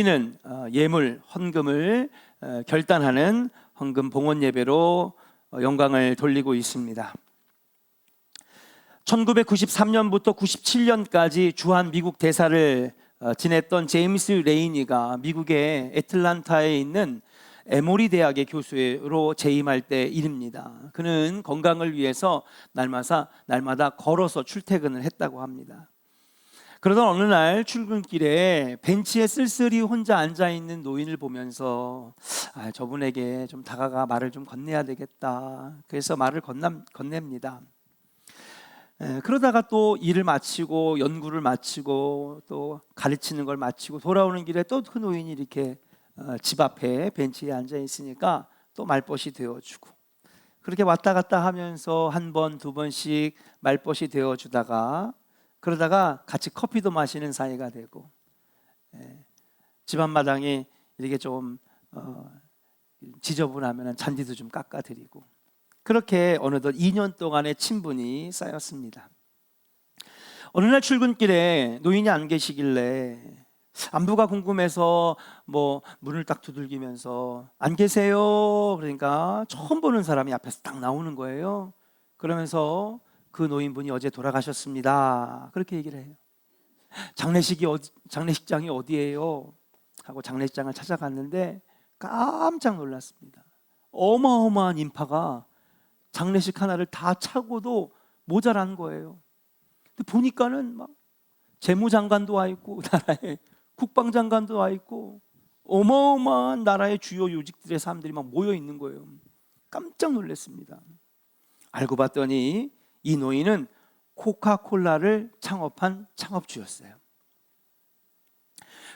우리는 예물, 헌금을 결단하는 헌금 봉헌 예배로 영광을 돌리고 있습니다. 1993년부터 97년까지 주한 미국 대사를 지냈던 제임스 레이니가 미국의 애틀란타에 있는 에모리 대학의 교수로 재임할 때 일입니다. 그는 건강을 위해서 날마다 걸어서 출퇴근을 했다고 합니다. 그러던 어느 날 출근길에 벤치에 쓸쓸히 혼자 앉아있는 노인을 보면서 저분에게 좀 다가가 말을 좀 건네야 되겠다. 그래서 말을 건넵니다. 그러다가 또 일을 마치고 연구를 마치고 또 가르치는 걸 마치고 돌아오는 길에 또 그 노인이 이렇게 집 앞에 벤치에 앉아 있으니까 또 말벗이 되어주고, 그렇게 왔다 갔다 하면서 한 번, 두 번씩 말벗이 되어주다가 그러다가 같이 커피도 마시는 사이가 되고, 집 앞마당이 이렇게 좀 지저분하면 잔디도 좀 깎아드리고, 그렇게 어느덧 2년 동안의 친분이 쌓였습니다. 어느 날 출근길에 노인이 안 계시길래 안부가 궁금해서 문을 딱 두들기면서 안 계세요? 그러니까 처음 보는 사람이 앞에서 딱 나오는 거예요. 그러면서 그 노인분이 어제 돌아가셨습니다. 그렇게 얘기를 해요. 장례식장이 어디예요? 하고 장례식장을 찾아갔는데 깜짝 놀랐습니다. 어마어마한 인파가 장례식 하나를 다 차고도 모자란 거예요. 근데 보니까는 막 재무장관도 와 있고, 나라의 국방장관도 와 있고, 어마어마한 나라의 주요 요직들의 사람들이 막 모여 있는 거예요. 깜짝 놀랐습니다. 알고 봤더니 이 노인은 코카콜라를 창업한 창업주였어요.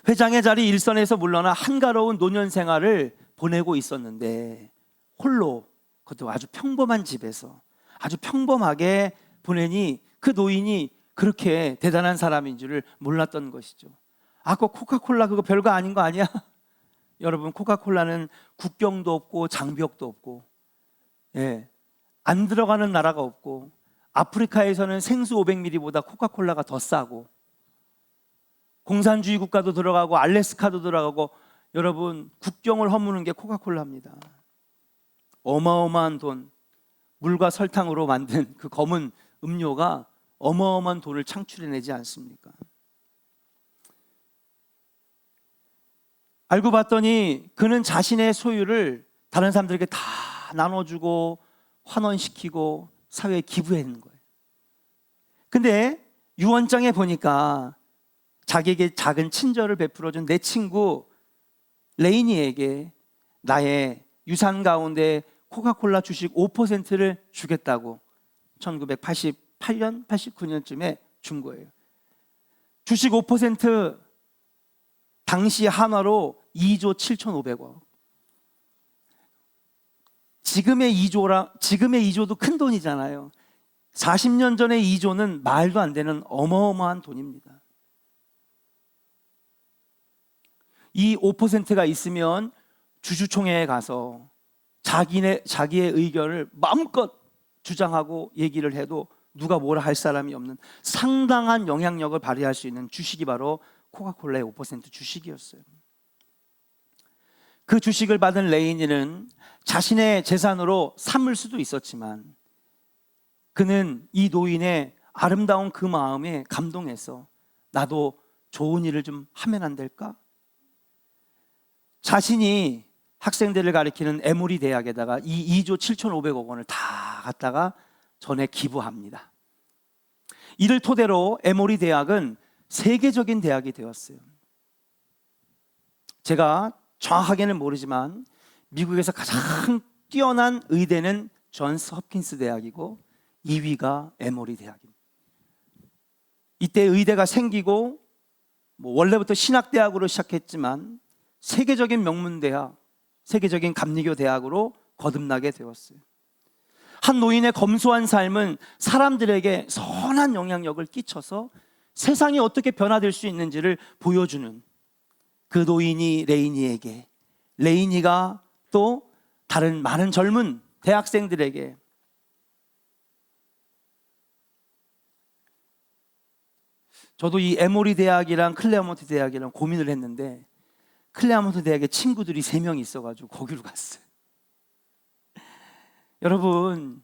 회장의 자리 일선에서 물러나 한가로운 노년 생활을 보내고 있었는데 홀로, 그것도 아주 평범한 집에서 아주 평범하게 보내니 그 노인이 그렇게 대단한 사람인 줄을 몰랐던 것이죠. 그 코카콜라 그거 별거 아닌 거 아니야? 여러분, 코카콜라는 국경도 없고 장벽도 없고, 안 들어가는 나라가 없고, 아프리카에서는 생수 500ml보다 코카콜라가 더 싸고, 공산주의 국가도 들어가고 알래스카도 들어가고, 여러분, 국경을 허무는 게 코카콜라입니다. 어마어마한 돈, 물과 설탕으로 만든 그 검은 음료가 어마어마한 돈을 창출해내지 않습니까? 알고 봤더니 그는 자신의 소유를 다른 사람들에게 다 나눠주고 환원시키고 사회에 기부했는 거예요. 근데 유언장에 보니까 자기에게 작은 친절을 베풀어준 내 친구 레이니에게 나의 유산 가운데 코카콜라 주식 5%를 주겠다고 1988년, 89년쯤에 준 거예요. 주식 5% 당시 한화로 2조 7,500억. 지금의 2조도 큰 돈이잖아요. 40년 전의 2조는 말도 안 되는 어마어마한 돈입니다. 이 5%가 있으면 주주총회에 가서 자기의 의견을 마음껏 주장하고 얘기를 해도 누가 뭐라 할 사람이 없는 상당한 영향력을 발휘할 수 있는 주식이 바로 코카콜라의 5% 주식이었어요. 그 주식을 받은 레이니는 자신의 재산으로 삼을 수도 있었지만 그는 이 노인의 아름다운 그 마음에 감동해서 나도 좋은 일을 좀 하면 안 될까? 자신이 학생들을 가리키는 에모리 대학에다가 이 2조 7,500억 원을 다 갖다가 전에 기부합니다. 이를 토대로 에모리 대학은 세계적인 대학이 되었어요. 제가 정확하게는 모르지만 미국에서 가장 뛰어난 의대는 존스 홉킨스 대학이고 2위가 에모리 대학입니다. 이때 의대가 생기고 원래부터 신학대학으로 시작했지만 세계적인 명문대학, 세계적인 감리교 대학으로 거듭나게 되었어요. 한 노인의 검소한 삶은 사람들에게 선한 영향력을 끼쳐서 세상이 어떻게 변화될 수 있는지를 보여주는 그 노인이 레이니에게, 레이니가 또 다른 많은 젊은 대학생들에게 저도 이 에모리 대학이랑 클레어몬트 대학이랑 고민을 했는데 클레아몬트 대학에 친구들이 3명 있어가지고 거기로 갔어요. 여러분,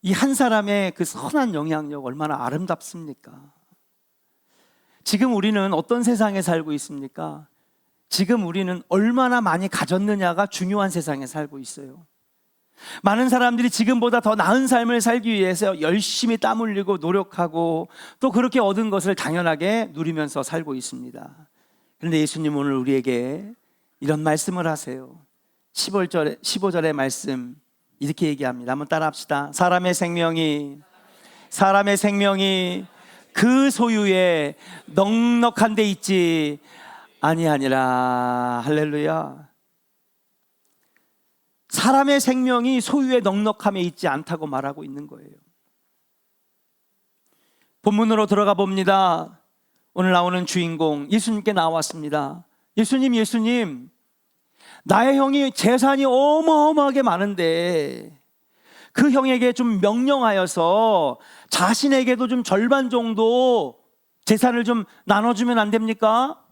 이 한 사람의 그 선한 영향력 얼마나 아름답습니까? 지금 우리는 어떤 세상에 살고 있습니까? 지금 우리는 얼마나 많이 가졌느냐가 중요한 세상에 살고 있어요. 많은 사람들이 지금보다 더 나은 삶을 살기 위해서 열심히 땀 흘리고 노력하고 또 그렇게 얻은 것을 당연하게 누리면서 살고 있습니다. 그런데 예수님 오늘 우리에게 이런 말씀을 하세요. 15절의 말씀 이렇게 얘기합니다. 한번 따라합시다. 사람의 생명이 그 소유에 넉넉한 데 있지 아니하니라. 할렐루야. 사람의 생명이 소유의 넉넉함에 있지 않다고 말하고 있는 거예요. 본문으로 들어가 봅니다. 오늘 나오는 주인공 예수님께 나왔습니다. 예수님, 나의 형이 재산이 어마어마하게 많은데 그 형에게 좀 명령하여서 자신에게도 좀 절반 정도 재산을 좀 나눠주면 안 됩니까?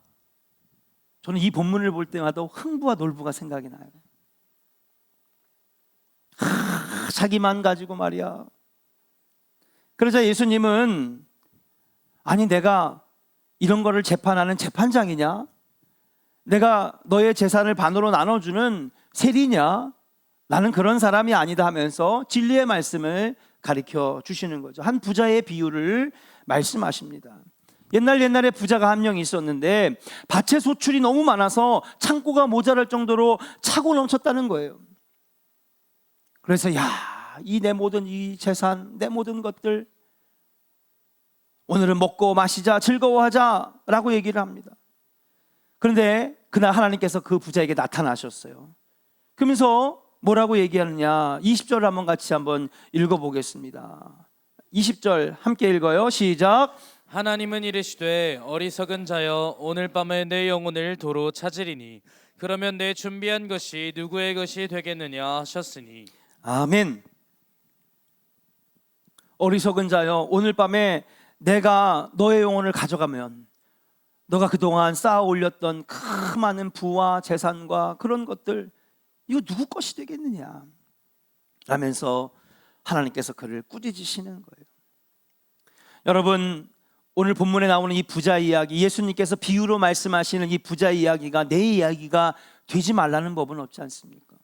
저는 이 본문을 볼 때마다 흥부와 놀부가 생각이 나요. 자기만 가지고 말이야. 그러자 예수님은 아니 내가 이런 거를 재판하는 재판장이냐? 내가 너의 재산을 반으로 나눠주는 세리냐? 나는 그런 사람이 아니다 하면서 진리의 말씀을 가르쳐 주시는 거죠. 한 부자의 비유를 말씀하십니다. 옛날에 부자가 한 명 있었는데 밭의 소출이 너무 많아서 창고가 모자랄 정도로 차고 넘쳤다는 거예요. 그래서 이 내 모든 이 재산, 내 모든 것들 오늘은 먹고 마시자, 즐거워하자라고 얘기를 합니다. 그런데 그날 하나님께서 그 부자에게 나타나셨어요. 그러면서 뭐라고 얘기하느냐, 20절을 한번 같이 한번 읽어보겠습니다. 20절 함께 읽어요. 시작. 하나님은 이르시되 어리석은 자여 오늘 밤에 내 영혼을 도로 찾으리니 그러면 내 준비한 것이 누구의 것이 되겠느냐 하셨으니. 아멘. 어리석은 자여 오늘 밤에 내가 너의 영혼을 가져가면 너가 그동안 쌓아 올렸던 그 많은 부와 재산과 그런 것들 이거 누구 것이 되겠느냐 라면서 하나님께서 그를 꾸짖으시는 거예요. 여러분, 오늘 본문에 나오는 이 부자 이야기, 예수님께서 비유로 말씀하시는 이 부자 이야기가 내 이야기가 되지 말라는 법은 없지 않습니까?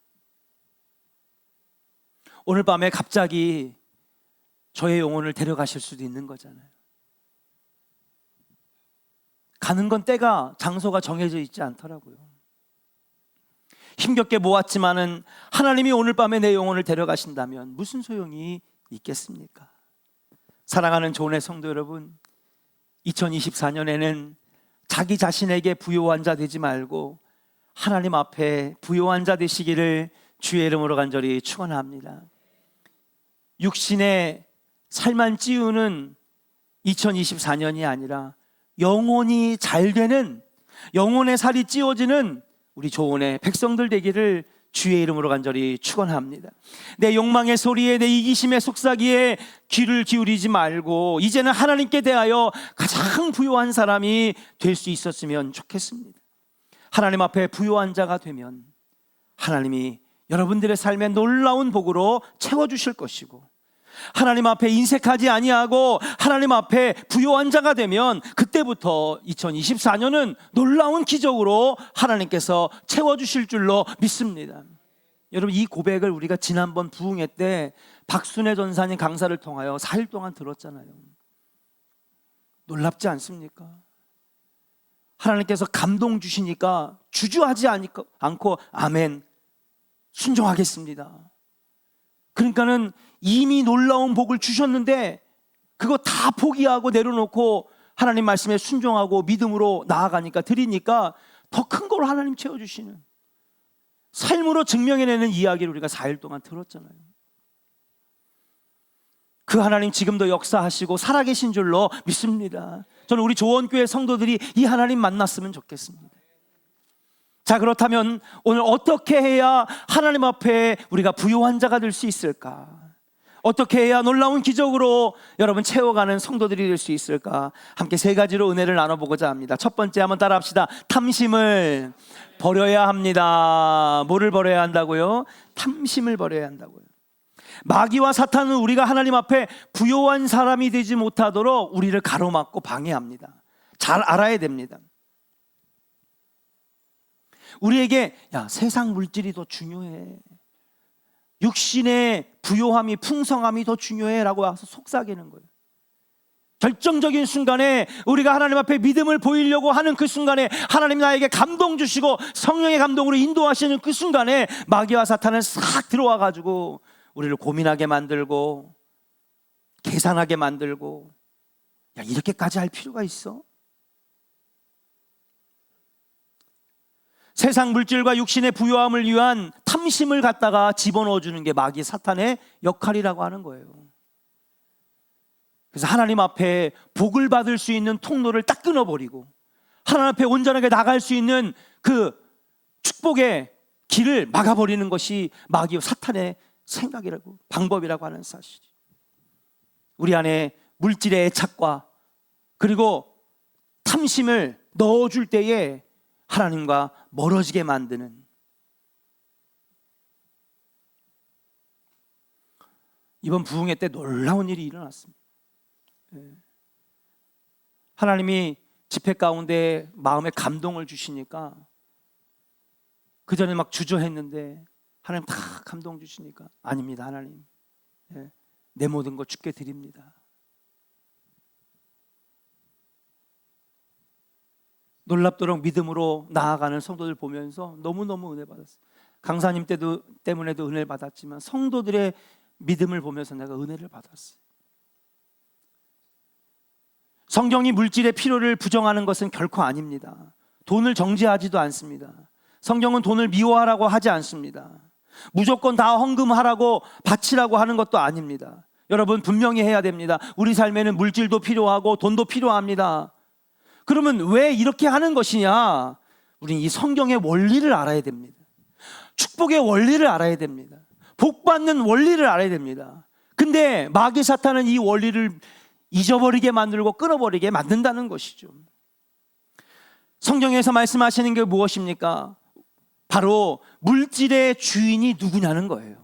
오늘 밤에 갑자기 저의 영혼을 데려가실 수도 있는 거잖아요. 가는 건 때가, 장소가 정해져 있지 않더라고요. 힘겹게 모았지만은 하나님이 오늘 밤에 내 영혼을 데려가신다면 무슨 소용이 있겠습니까? 사랑하는 조은의 성도 여러분, 2024년에는 자기 자신에게 부요한 자 되지 말고 하나님 앞에 부요한 자 되시기를 주의 이름으로 간절히 축원합니다. 육신의 살만 찌우는 2024년이 아니라 영혼이 잘 되는, 영혼의 살이 찌워지는 우리 조은의 백성들 되기를 주의 이름으로 간절히 축원합니다. 내 욕망의 소리에, 내 이기심의 속삭이에 귀를 기울이지 말고 이제는 하나님께 대하여 가장 부요한 사람이 될 수 있었으면 좋겠습니다. 하나님 앞에 부요한 자가 되면 하나님이 여러분들의 삶에 놀라운 복으로 채워주실 것이고, 하나님 앞에 인색하지 아니하고 하나님 앞에 부요한 자가 되면 그때부터 2024년은 놀라운 기적으로 하나님께서 채워주실 줄로 믿습니다. 여러분, 이 고백을 우리가 지난번 부흥회 때 박순애 전사님 강사를 통하여 4일 동안 들었잖아요. 놀랍지 않습니까? 하나님께서 감동 주시니까 주저하지 않고 아멘, 순종하겠습니다. 그러니까는 이미 놀라운 복을 주셨는데 그거 다 포기하고 내려놓고 하나님 말씀에 순종하고 믿음으로 나아가니까, 드리니까 더 큰 걸 하나님 채워주시는, 삶으로 증명해내는 이야기를 우리가 4일 동안 들었잖아요. 그 하나님 지금도 역사하시고 살아계신 줄로 믿습니다. 저는 우리 조원교회 성도들이 이 하나님 만났으면 좋겠습니다. 자, 그렇다면 오늘 어떻게 해야 하나님 앞에 우리가 부요한 자가 될 수 있을까? 어떻게 해야 놀라운 기적으로 여러분 채워가는 성도들이 될 수 있을까? 함께 세 가지로 은혜를 나눠보고자 합니다. 첫 번째, 한번 따라합시다. 탐심을 버려야 합니다. 뭐를 버려야 한다고요? 탐심을 버려야 한다고요. 마귀와 사탄은 우리가 하나님 앞에 부요한 사람이 되지 못하도록 우리를 가로막고 방해합니다. 잘 알아야 됩니다. 우리에게 세상 물질이 더 중요해, 육신의 부요함이, 풍성함이 더 중요해 라고 와서 속삭이는 거예요. 결정적인 순간에 우리가 하나님 앞에 믿음을 보이려고 하는 그 순간에 하나님 나에게 감동 주시고 성령의 감동으로 인도하시는 그 순간에 마귀와 사탄은 싹 들어와 가지고 우리를 고민하게 만들고 계산하게 만들고, 이렇게까지 할 필요가 있어? 세상 물질과 육신의 부요함을 위한 탐심을 갖다가 집어넣어 주는 게 마귀 사탄의 역할이라고 하는 거예요. 그래서 하나님 앞에 복을 받을 수 있는 통로를 딱 끊어버리고 하나님 앞에 온전하게 나갈 수 있는 그 축복의 길을 막아버리는 것이 마귀와 사탄의 생각이라고, 방법이라고 하는 사실이. 우리 안에 물질의 애착과 그리고 탐심을 넣어줄 때에 하나님과 멀어지게 만드는, 이번 부흥회 때 놀라운 일이 일어났습니다. 하나님이 집회 가운데 마음에 감동을 주시니까, 그 전에 막 주저했는데 하나님 다 감동 주시니까, 아닙니다 하나님, 내 모든 것 주께 드립니다. 놀랍도록 믿음으로 나아가는 성도들 보면서 너무너무 은혜 받았어요. 강사님 때문에도 은혜를 받았지만 성도들의 믿음을 보면서 내가 은혜를 받았어요. 성경이 물질의 필요를 부정하는 것은 결코 아닙니다. 돈을 정죄하지도 않습니다. 성경은 돈을 미워하라고 하지 않습니다. 무조건 다 헌금하라고, 바치라고 하는 것도 아닙니다. 여러분, 분명히 해야 됩니다. 우리 삶에는 물질도 필요하고 돈도 필요합니다. 그러면 왜 이렇게 하는 것이냐? 우리는 이 성경의 원리를 알아야 됩니다. 축복의 원리를 알아야 됩니다. 복 받는 원리를 알아야 됩니다. 근데 마귀 사탄은 이 원리를 잊어버리게 만들고 끊어버리게 만든다는 것이죠. 성경에서 말씀하시는 게 무엇입니까? 바로 물질의 주인이 누구냐는 거예요.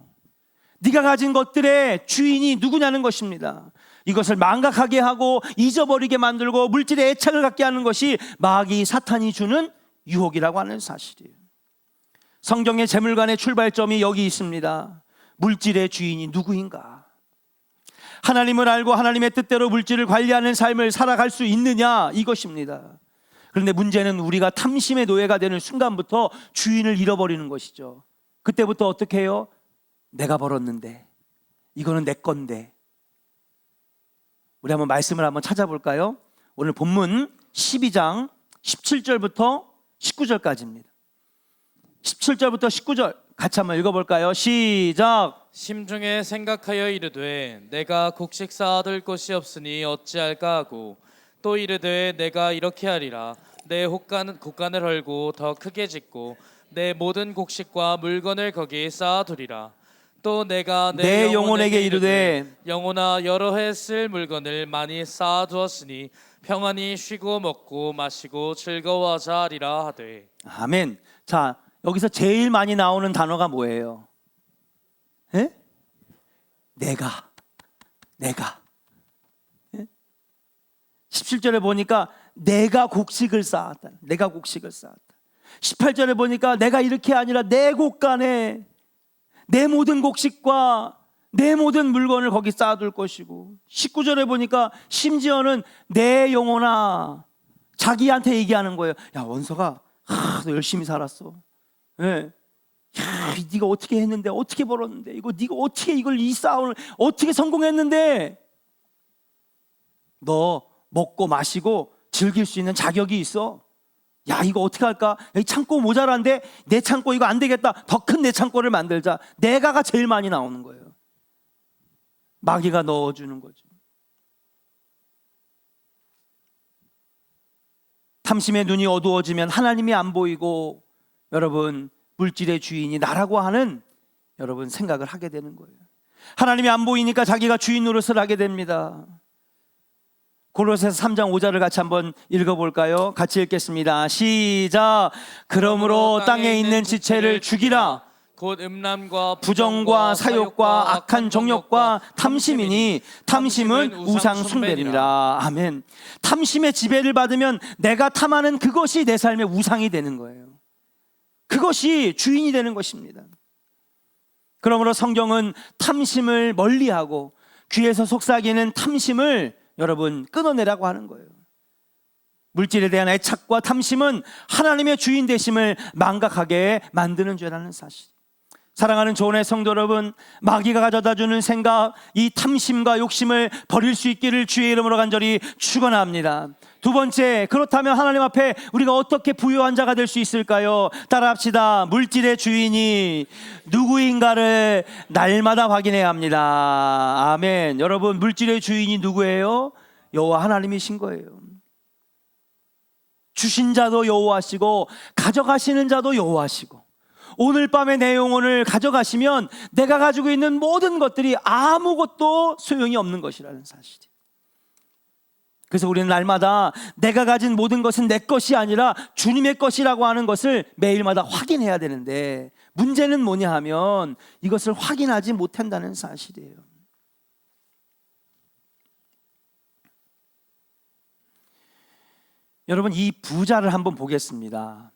네가 가진 것들의 주인이 누구냐는 것입니다. 이것을 망각하게 하고 잊어버리게 만들고 물질의 애착을 갖게 하는 것이 마귀 사탄이 주는 유혹이라고 하는 사실이에요. 성경의 재물관의 출발점이 여기 있습니다. 물질의 주인이 누구인가? 하나님을 알고 하나님의 뜻대로 물질을 관리하는 삶을 살아갈 수 있느냐, 이것입니다. 그런데 문제는 우리가 탐심의 노예가 되는 순간부터 주인을 잃어버리는 것이죠. 그때부터 어떻게 해요? 내가 벌었는데, 이거는 내 건데. 우리 한번 말씀을 한번 찾아볼까요? 오늘 본문 12장 17절부터 19절까지입니다. 17절부터 19절 같이 한번 읽어볼까요? 시작. 심중에 생각하여 이르되 내가 곡식 쌓아둘 곳이 없으니 어찌할까 하고, 또 이르되 내가 이렇게 하리라. 내 곡간을 헐고 더 크게 짓고 내 모든 곡식과 물건을 거기 쌓아두리라. 또 내가 내 영혼에게 이르되 영혼아, 여러 해 쓸 물건을 많이 쌓아두었으니 평안히 쉬고 먹고 마시고 즐거워하자 하리라 하되. 아멘. 자, 여기서 제일 많이 나오는 단어가 뭐예요? 에? 내가. 에? 17절에 보니까 내가 곡식을 쌓았다. 내가 곡식을 쌓았다. 18절에 보니까 내가 이렇게 아니라 내 곳간에 내 모든 곡식과 내 모든 물건을 거기 쌓아둘 것이고, 19절에 보니까 심지어는 내 영혼아, 자기한테 얘기하는 거예요. 야, 원서가 너 열심히 살았어. 네. 야, 네가 어떻게 했는데, 어떻게 벌었는데, 이거 네가 어떻게 이걸 이 싸움을 어떻게 성공했는데, 너 먹고 마시고 즐길 수 있는 자격이 있어. 야, 이거 어떻게 할까? 이 창고 모자란데 내 창고 이거 안 되겠다. 더 큰 내 창고를 만들자. 내가가 제일 많이 나오는 거예요. 마귀가 넣어주는 거죠. 탐심의 눈이 어두워지면 하나님이 안 보이고, 여러분, 물질의 주인이 나라고 하는 여러분 생각을 하게 되는 거예요. 하나님이 안 보이니까 자기가 주인 노릇을 하게 됩니다. 골로새서 3장 5절을 같이 한번 읽어볼까요? 같이 읽겠습니다. 시작. 그러므로 땅에 있는 지체를 죽이라. 곧 음란과 부정과 사욕과 악한 정욕과 탐심이니 탐심은 우상 숭배니라. 아멘. 탐심의 지배를 받으면 내가 탐하는 그것이 내 삶의 우상이 되는 거예요. 그것이 주인이 되는 것입니다. 그러므로 성경은 탐심을 멀리하고 귀에서 속삭이는 탐심을 여러분 끊어내라고 하는 거예요. 물질에 대한 애착과 탐심은 하나님의 주인 되심을 망각하게 만드는 죄라는 사실. 사랑하는 조언의 성도 여러분, 마귀가 가져다주는 생각, 이 탐심과 욕심을 버릴 수 있기를 주의 이름으로 간절히 축원합니다. 두 번째, 그렇다면 하나님 앞에 우리가 어떻게 부유한 자가 될 수 있을까요? 따라합시다. 물질의 주인이 누구인가를 날마다 확인해야 합니다. 아멘. 여러분, 물질의 주인이 누구예요? 여호와 하나님이신 거예요. 주신 자도 여호와시고 가져가시는 자도 여호와시고, 오늘 밤에 내 영혼을 가져가시면 내가 가지고 있는 모든 것들이 아무것도 소용이 없는 것이라는 사실이에요. 그래서 우리는 날마다 내가 가진 모든 것은 내 것이 아니라 주님의 것이라고 하는 것을 매일마다 확인해야 되는데, 문제는 뭐냐 하면 이것을 확인하지 못한다는 사실이에요. 여러분, 이 부자를 한번 보겠습니다.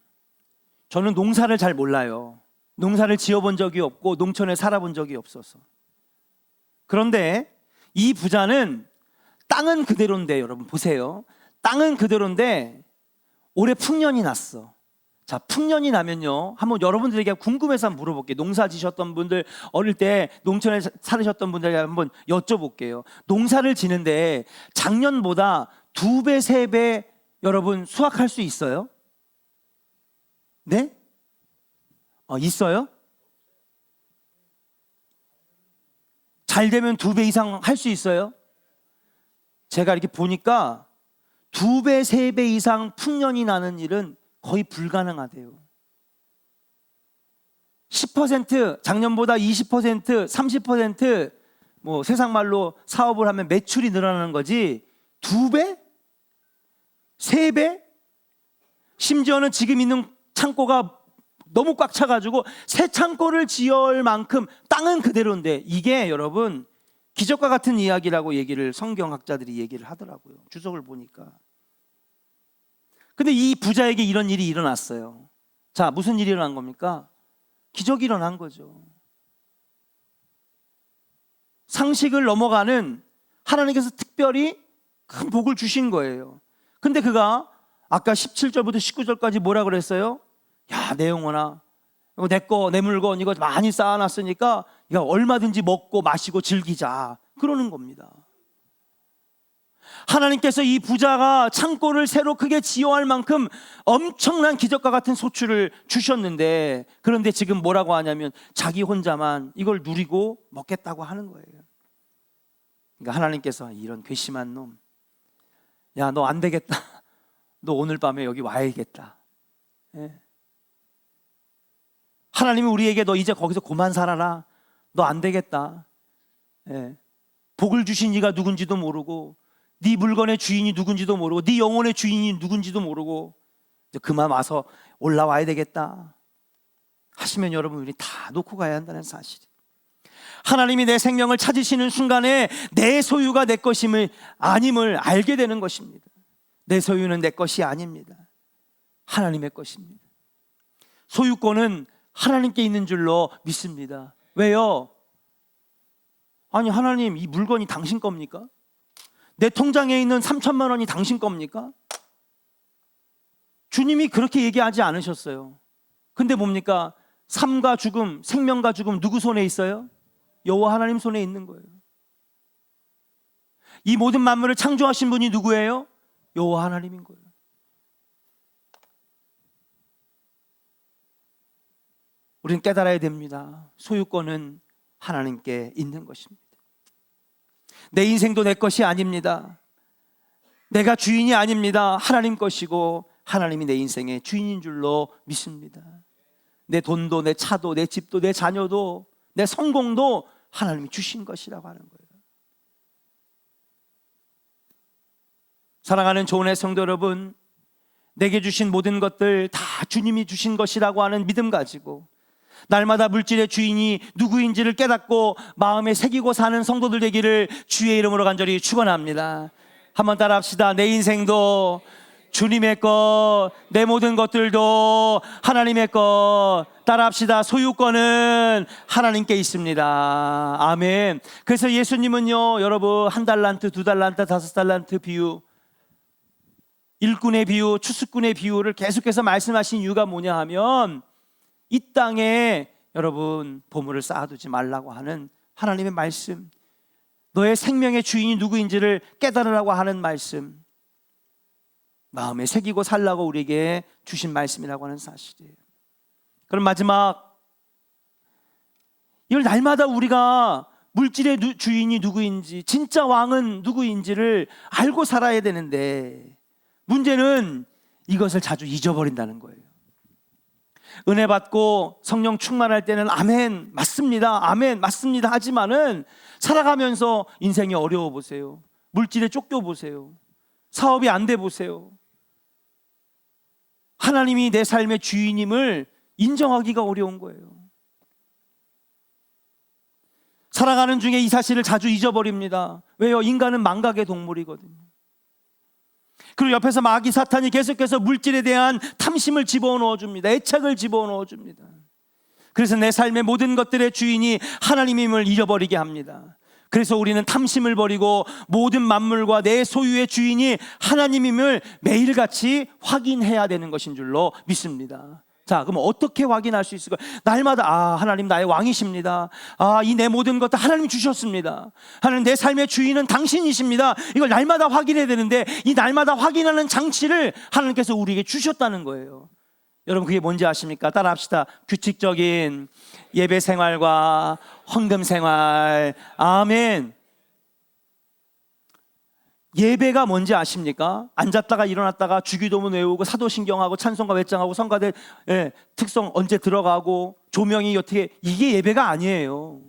저는 농사를 잘 몰라요. 농사를 지어본 적이 없고 농촌에 살아본 적이 없어서. 그런데 이 부자는 땅은 그대로인데, 여러분 보세요. 땅은 그대로인데 올해 풍년이 났어. 자, 풍년이 나면요, 한번 여러분들에게 궁금해서 한번 물어볼게요. 농사 지셨던 분들, 어릴 때 농촌에 살으셨던 분들에게 한번 여쭤볼게요. 농사를 지는데 작년보다 2배, 3배 여러분 수확할 수 있어요? 네? 있어요? 잘 되면 2배 이상 할 수 있어요? 제가 이렇게 보니까 2배, 3배 이상 풍년이 나는 일은 거의 불가능하대요. 10%, 작년보다 20%, 30%, 뭐 세상 말로 사업을 하면 매출이 늘어나는 거지, 2배? 3배? 심지어는 지금 있는 창고가 너무 꽉 차가지고 새 창고를 지을 만큼 땅은 그대로인데, 이게 여러분 기적과 같은 이야기라고 성경학자들이 얘기를 하더라고요. 주석을 보니까. 근데 이 부자에게 이런 일이 일어났어요. 자, 무슨 일이 일어난 겁니까? 기적이 일어난 거죠. 상식을 넘어가는 하나님께서 특별히 큰 복을 주신 거예요. 근데 그가 아까 17절부터 19절까지 뭐라 그랬어요? 야, 내 영혼아, 이거 내 거, 내 물건 이거 많이 쌓아놨으니까 이거 얼마든지 먹고 마시고 즐기자, 그러는 겁니다. 하나님께서 이 부자가 창고를 새로 크게 지어할 만큼 엄청난 기적과 같은 소출을 주셨는데, 그런데 지금 뭐라고 하냐면 자기 혼자만 이걸 누리고 먹겠다고 하는 거예요. 그러니까 하나님께서 이런 괘씸한 놈, 야, 너 안 되겠다. 너 오늘 밤에 여기 와야겠다. 예. 하나님이 우리에게 너 이제 거기서 그만 살아라. 너 안 되겠다. 예. 복을 주신 이가 누군지도 모르고, 네 물건의 주인이 누군지도 모르고, 네 영혼의 주인이 누군지도 모르고, 이제 그만 와서 올라와야 되겠다 하시면 여러분, 우리 다 놓고 가야 한다는 사실. 하나님이 내 생명을 찾으시는 순간에 내 소유가 내 것임을 아님을 알게 되는 것입니다. 내 소유는 내 것이 아닙니다. 하나님의 것입니다. 소유권은 하나님께 있는 줄로 믿습니다. 왜요? 아니, 하나님, 이 물건이 당신 겁니까? 내 통장에 있는 3천만 원이 당신 겁니까? 주님이 그렇게 얘기하지 않으셨어요. 근데 뭡니까? 삶과 죽음, 생명과 죽음 누구 손에 있어요? 여호와 하나님 손에 있는 거예요. 이 모든 만물을 창조하신 분이 누구예요? 여호와 하나님인 거예요. 우리는 깨달아야 됩니다. 소유권은 하나님께 있는 것입니다. 내 인생도 내 것이 아닙니다. 내가 주인이 아닙니다. 하나님 것이고 하나님이 내 인생의 주인인 줄로 믿습니다. 내 돈도, 내 차도, 내 집도, 내 자녀도, 내 성공도 하나님이 주신 것이라고 하는 거예요. 사랑하는 조은의 성도 여러분, 내게 주신 모든 것들 다 주님이 주신 것이라고 하는 믿음 가지고 날마다 물질의 주인이 누구인지를 깨닫고 마음에 새기고 사는 성도들 되기를 주의 이름으로 간절히 축원합니다. 한번 따라합시다. 내 인생도 주님의 것, 내 모든 것들도 하나님의 것. 따라합시다. 소유권은 하나님께 있습니다. 아멘. 그래서 예수님은요, 여러분, 1달란트, 2달란트, 5달란트 비유, 일꾼의 비유, 추수꾼의 비유를 계속해서 말씀하신 이유가 뭐냐 하면 이 땅에 여러분 보물을 쌓아두지 말라고 하는 하나님의 말씀, 너의 생명의 주인이 누구인지를 깨달으라고 하는 말씀, 마음에 새기고 살라고 우리에게 주신 말씀이라고 하는 사실이에요. 그럼 마지막, 이걸 날마다 우리가 물질의 주인이 누구인지, 진짜 왕은 누구인지를 알고 살아야 되는데 문제는 이것을 자주 잊어버린다는 거예요. 은혜 받고 성령 충만할 때는 아멘 맞습니다, 아멘 맞습니다 하지만은 살아가면서 인생이 어려워 보세요. 물질에 쫓겨 보세요. 사업이 안 돼 보세요. 하나님이 내 삶의 주인임을 인정하기가 어려운 거예요. 살아가는 중에 이 사실을 자주 잊어버립니다. 왜요? 인간은 망각의 동물이거든요. 그리고 옆에서 마귀 사탄이 계속해서 물질에 대한 탐심을 집어넣어 줍니다. 애착을 집어넣어 줍니다. 그래서 내 삶의 모든 것들의 주인이 하나님임을 잊어버리게 합니다. 그래서 우리는 탐심을 버리고 모든 만물과 내 소유의 주인이 하나님임을 매일같이 확인해야 되는 것인 줄로 믿습니다. 자, 그럼 어떻게 확인할 수 있을까요? 날마다 하나님 나의 왕이십니다. 이 내 모든 것도 하나님 주셨습니다. 하나님 내 삶의 주인은 당신이십니다. 이걸 날마다 확인해야 되는데 이 날마다 확인하는 장치를 하나님께서 우리에게 주셨다는 거예요. 여러분 그게 뭔지 아십니까? 따라합시다. 규칙적인 예배 생활과 헌금 생활. 아멘. 예배가 뭔지 아십니까? 앉았다가 일어났다가 주기도문 외우고 사도신경하고 찬송가 외장하고 성가대 특성 언제 들어가고 조명이 어떻게, 이게 예배가 아니에요.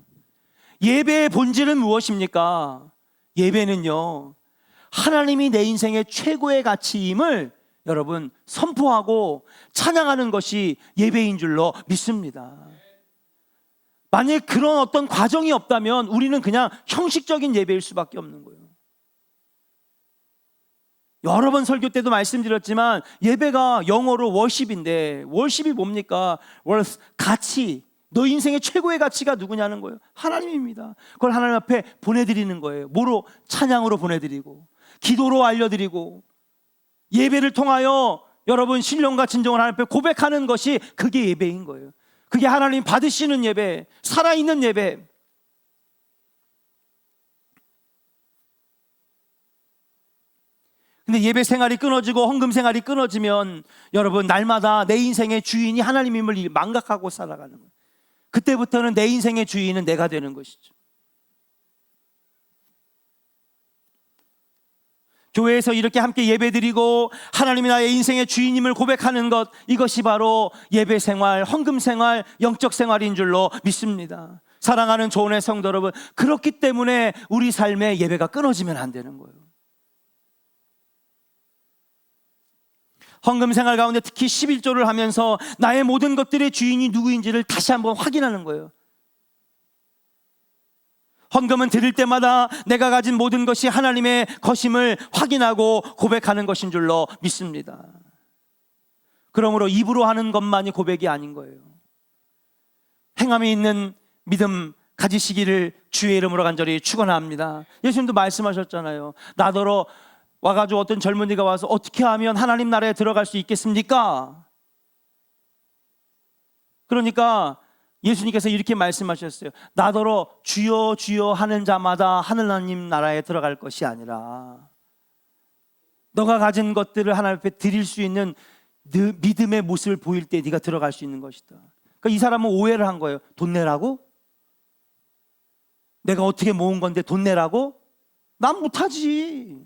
예배의 본질은 무엇입니까? 예배는요, 하나님이 내 인생의 최고의 가치임을 여러분 선포하고 찬양하는 것이 예배인 줄로 믿습니다. 만약에 그런 어떤 과정이 없다면 우리는 그냥 형식적인 예배일 수밖에 없는 거예요. 여러 번 설교 때도 말씀드렸지만 예배가 영어로 월십인데, 월십이 뭡니까? worth, 가치. 너 인생의 최고의 가치가 누구냐는 거예요. 하나님입니다. 그걸 하나님 앞에 보내드리는 거예요. 뭐로? 찬양으로 보내드리고 기도로 알려드리고 예배를 통하여 여러분 신령과 진정을 하나님 앞에 고백하는 것이 그게 예배인 거예요. 그게 하나님 받으시는 예배, 살아있는 예배. 근데 예배 생활이 끊어지고 헌금 생활이 끊어지면 여러분 날마다 내 인생의 주인이 하나님임을 망각하고 살아가는 거예요. 그때부터는 내 인생의 주인은 내가 되는 것이죠. 교회에서 이렇게 함께 예배드리고 하나님이 나의 인생의 주인임을 고백하는 것, 이것이 바로 예배 생활, 헌금 생활, 영적 생활인 줄로 믿습니다. 사랑하는 조은의 성도 여러분, 그렇기 때문에 우리 삶의 예배가 끊어지면 안 되는 거예요. 헌금 생활 가운데 특히 11조를 하면서 나의 모든 것들의 주인이 누구인지를 다시 한번 확인하는 거예요. 헌금은 드릴 때마다 내가 가진 모든 것이 하나님의 것임을 확인하고 고백하는 것인 줄로 믿습니다. 그러므로 입으로 하는 것만이 고백이 아닌 거예요. 행함이 있는 믿음 가지시기를 주의 이름으로 간절히 축원합니다. 예수님도 말씀하셨잖아요. 나더러 와가지고 어떤 젊은이가 와서 어떻게 하면 하나님 나라에 들어갈 수 있겠습니까? 그러니까 예수님께서 이렇게 말씀하셨어요. 나더러 주여 주여 하는 자마다 하나님 나라에 들어갈 것이 아니라 너가 가진 것들을 하나님 앞에 드릴 수 있는 믿음의 모습을 보일 때 네가 들어갈 수 있는 것이다. 그러니까 이 사람은 오해를 한 거예요. 돈 내라고? 내가 어떻게 모은 건데 돈 내라고? 난 못하지.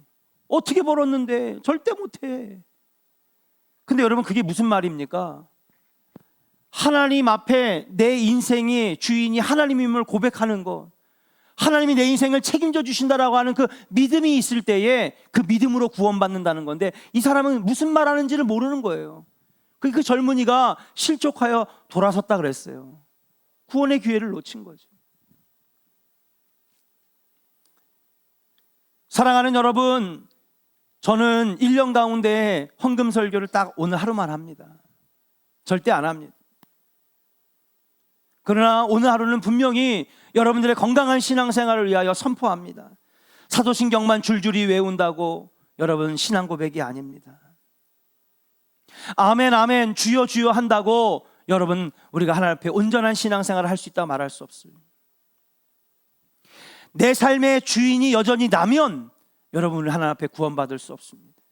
어떻게 벌었는데? 절대 못해. 근데 여러분 그게 무슨 말입니까? 하나님 앞에 내 인생의 주인이 하나님임을 고백하는 것, 하나님이 내 인생을 책임져 주신다라고 하는 그 믿음이 있을 때에 그 믿음으로 구원받는다는 건데, 이 사람은 무슨 말하는지를 모르는 거예요. 그 젊은이가 실족하여 돌아섰다 그랬어요. 구원의 기회를 놓친 거죠. 사랑하는 여러분, 저는 1년 가운데 헌금 설교를 딱 오늘 하루만 합니다. 절대 안 합니다. 그러나 오늘 하루는 분명히 여러분들의 건강한 신앙생활을 위하여 선포합니다. 사도신경만 줄줄이 외운다고 여러분 신앙 고백이 아닙니다. 아멘 아멘 주여 주여 한다고 여러분 우리가 하나님 앞에 온전한 신앙생활을 할 수 있다고 말할 수 없어요. 내 삶의 주인이 여전히 나면 여러분은 하나님 앞에 구원받을 수 없습니다.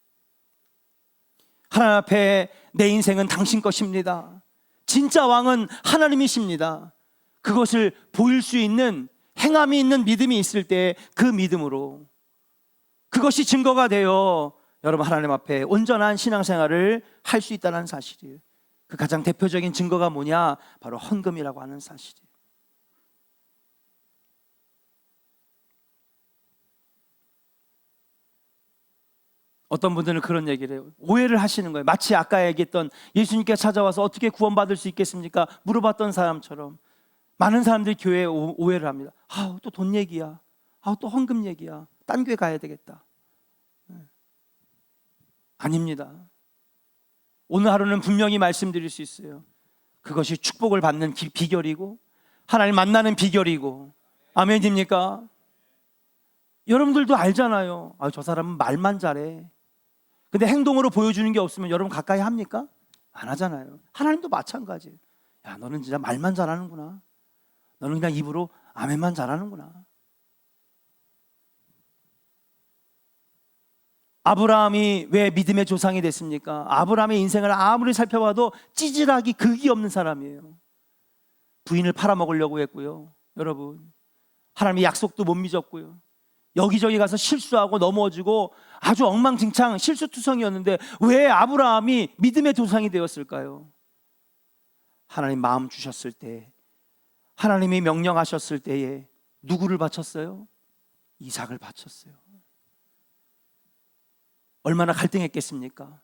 하나님 앞에 내 인생은 당신 것입니다. 진짜 왕은 하나님이십니다. 그것을 보일 수 있는 행함이 있는 믿음이 있을 때 그 믿음으로 그것이 증거가 되어 여러분 하나님 앞에 온전한 신앙생활을 할 수 있다는 사실이에요. 그 가장 대표적인 증거가 뭐냐? 바로 헌금이라고 하는 사실이에요. 어떤 분들은 그런 얘기를 해요. 오해를 하시는 거예요. 마치 아까 얘기했던 예수님께 찾아와서 어떻게 구원받을 수 있겠습니까? 물어봤던 사람처럼 많은 사람들이 교회에 오해를 합니다. 또 돈 얘기야. 또 헌금 얘기야. 딴 교회 가야 되겠다. 아닙니다. 오늘 하루는 분명히 말씀드릴 수 있어요. 그것이 축복을 받는 비결이고 하나님 만나는 비결이고. 아멘입니까? 여러분들도 알잖아요. 저 사람은 말만 잘해. 근데 행동으로 보여주는 게 없으면 여러분 가까이 합니까? 안 하잖아요. 하나님도 마찬가지예요. 야, 너는 진짜 말만 잘하는구나. 너는 그냥 입으로 아멘만 잘하는구나. 아브라함이 왜 믿음의 조상이 됐습니까? 아브라함의 인생을 아무리 살펴봐도 찌질하기 극이 없는 사람이에요. 부인을 팔아먹으려고 했고요. 여러분, 하나님의 약속도 못 믿었고요. 여기저기 가서 실수하고 넘어지고 아주 엉망진창 실수투성이었는데 왜 아브라함이 믿음의 조상이 되었을까요? 하나님 마음 주셨을 때, 하나님이 명령하셨을 때에 누구를 바쳤어요? 이삭을 바쳤어요. 얼마나 갈등했겠습니까?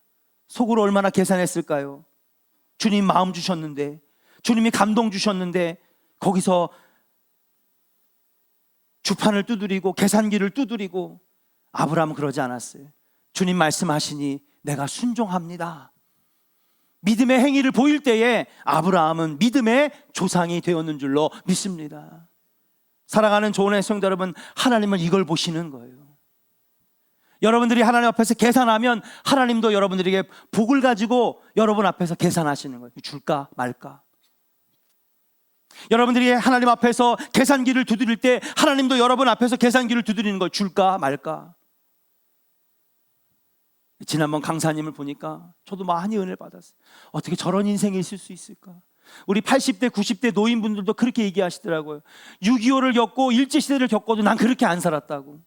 속으로 얼마나 계산했을까요? 주님 마음 주셨는데, 주님이 감동 주셨는데 거기서 주판을 두드리고 계산기를 두드리고. 아브라함은 그러지 않았어요. 주님 말씀하시니 내가 순종합니다. 믿음의 행위를 보일 때에 아브라함은 믿음의 조상이 되었는 줄로 믿습니다. 사랑하는 좋은 성도 여러분, 하나님은 이걸 보시는 거예요. 여러분들이 하나님 앞에서 계산하면 하나님도 여러분들에게 복을 가지고 여러분 앞에서 계산하시는 거예요. 줄까 말까. 여러분들이 하나님 앞에서 계산기를 두드릴 때 하나님도 여러분 앞에서 계산기를 두드리는 거예요. 줄까 말까. 지난번 강사님을 보니까 저도 많이 은혜를 받았어요. 어떻게 저런 인생이 있을 수 있을까. 우리 80대 90대 노인분들도 그렇게 얘기하시더라고요. 6.25를 겪고 일제시대를 겪어도 난 그렇게 안 살았다고.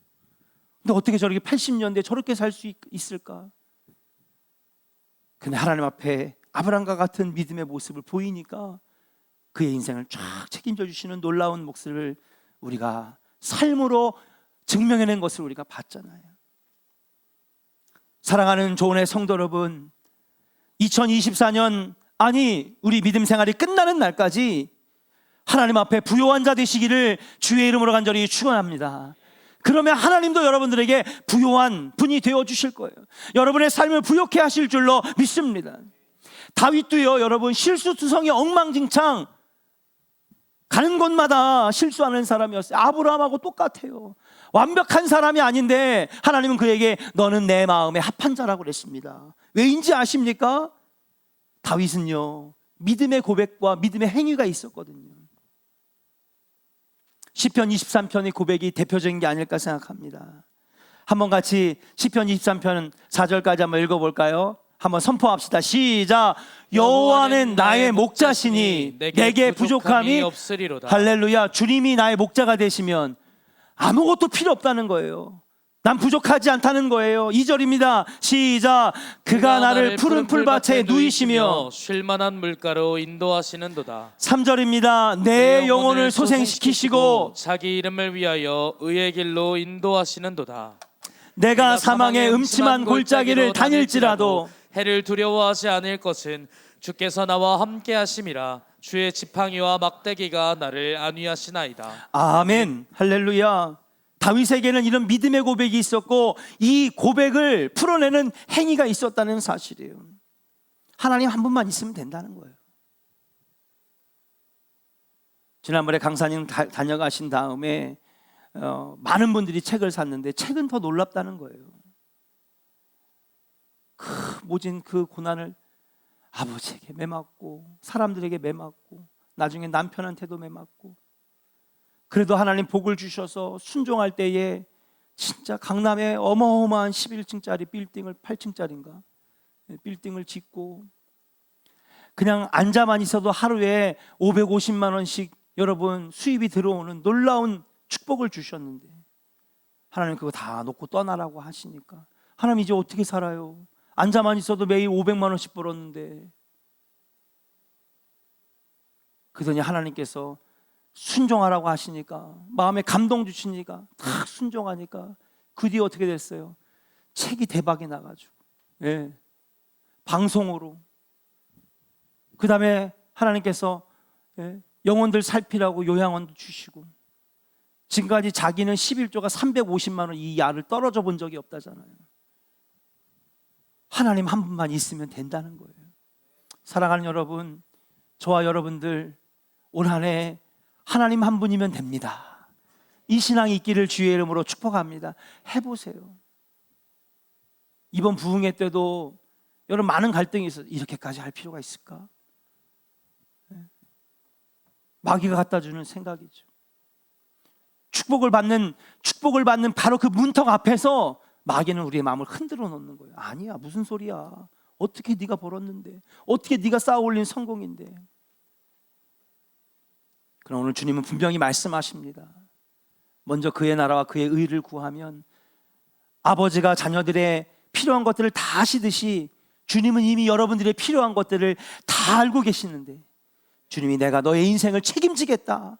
근데 어떻게 저렇게 80년대에 저렇게 살 수 있을까. 근데 하나님 앞에 아브라함과 같은 믿음의 모습을 보이니까 그의 인생을 쫙 책임져 주시는 놀라운 몫을 우리가 삶으로 증명해낸 것을 우리가 봤잖아요. 사랑하는 조은의 성도 여러분, 2024년 아니 우리 믿음 생활이 끝나는 날까지 하나님 앞에 부요한 자 되시기를 주의 이름으로 간절히 축원합니다. 그러면 하나님도 여러분들에게 부요한 분이 되어 주실 거예요. 여러분의 삶을 부요케 하실 줄로 믿습니다. 다윗도요, 여러분 실수투성이 엉망진창 가는 곳마다 실수하는 사람이었어요. 아브라함하고 똑같아요. 완벽한 사람이 아닌데 하나님은 그에게 너는 내 마음에 합한 자라고 그랬습니다. 왜인지 아십니까? 다윗은요, 믿음의 고백과 믿음의 행위가 있었거든요. 시편 23편의 고백이 대표적인 게 아닐까 생각합니다. 한번 같이 시편 23편 4절까지 한번 읽어볼까요? 한번 선포합시다. 시작. 여호와는 나의 목자시니 내게 부족함이 없으리로다. 할렐루야. 주님이 나의 목자가 되시면 아무것도 필요 없다는 거예요. 난 부족하지 않다는 거예요. 2절입니다. 시작. 그가 나를 푸른 풀밭에 누이시며 쉴만한 물가로 인도하시는도다. 3절입니다. 내 영혼을 소생시키시고 자기 이름을 위하여 의의 길로 인도하시는도다. 내가 사망의 음침한 골짜기를 다닐지라도 해를 두려워하지 않을 것은 주께서 나와 함께 하심이라. 주의 지팡이와 막대기가 나를 안위하시나이다. 아멘. 할렐루야. 다윗에게는 이런 믿음의 고백이 있었고 이 고백을 풀어내는 행위가 있었다는 사실이에요. 하나님 한 분만 있으면 된다는 거예요. 지난번에 강사님 다녀가신 다음에 많은 분들이 책을 샀는데 책은 더 놀랍다는 거예요. 모진 그 고난을 아버지에게 매맞고 사람들에게 매맞고 나중에 남편한테도 매맞고 그래도 하나님 복을 주셔서 순종할 때에 진짜 강남에 어마어마한 11층짜리 빌딩을 8층짜리인가 빌딩을 짓고 그냥 앉아만 있어도 하루에 550만 원씩 여러분 수입이 들어오는 놀라운 축복을 주셨는데 하나님 그거 다 놓고 떠나라고 하시니까 하나님 이제 어떻게 살아요? 앉아만 있어도 매일 500만 원씩 벌었는데 그러더니 하나님께서 순종하라고 하시니까 마음에 감동 주시니까 다 순종하니까 그 뒤에 어떻게 됐어요? 책이 대박이 나가지고 방송으로 그 다음에 하나님께서 영혼들 살피라고 요양원도 주시고 지금까지 자기는 11조가 350만 원 이 야를 떨어져 본 적이 없다잖아요. 하나님 한 분만 있으면 된다는 거예요. 사랑하는 여러분, 저와 여러분들 올 한 해 하나님 한 분이면 됩니다. 이 신앙이 있기를 주의 이름으로 축복합니다. 해보세요. 이번 부흥회 때도 여러분 많은 갈등이 있어요. 이렇게까지 할 필요가 있을까? 마귀가 갖다 주는 생각이죠. 축복을 받는 바로 그 문턱 앞에서 마귀는 우리의 마음을 흔들어 놓는 거예요. 아니야, 무슨 소리야? 어떻게 네가 벌었는데? 어떻게 네가 쌓아 올린 성공인데? 그럼 오늘 주님은 분명히 말씀하십니다. 먼저 그의 나라와 그의 의를 구하면 아버지가 자녀들의 필요한 것들을 다 아시듯이 주님은 이미 여러분들의 필요한 것들을 다 알고 계시는데 주님이 내가 너의 인생을 책임지겠다.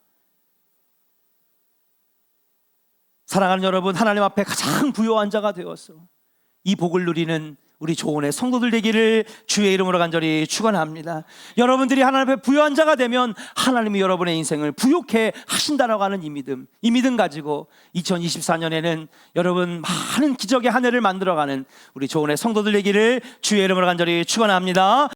사랑하는 여러분, 하나님 앞에 가장 부요한 자가 되어서 이 복을 누리는 우리 조은의 성도들 되기를 주의 이름으로 간절히 축원합니다. 여러분들이 하나님 앞에 부요한 자가 되면 하나님이 여러분의 인생을 부요케 하신다라고 하는 이 믿음 가지고 2024년에는 여러분 많은 기적의 한 해를 만들어가는 우리 조은의 성도들 되기를 주의 이름으로 간절히 축원합니다.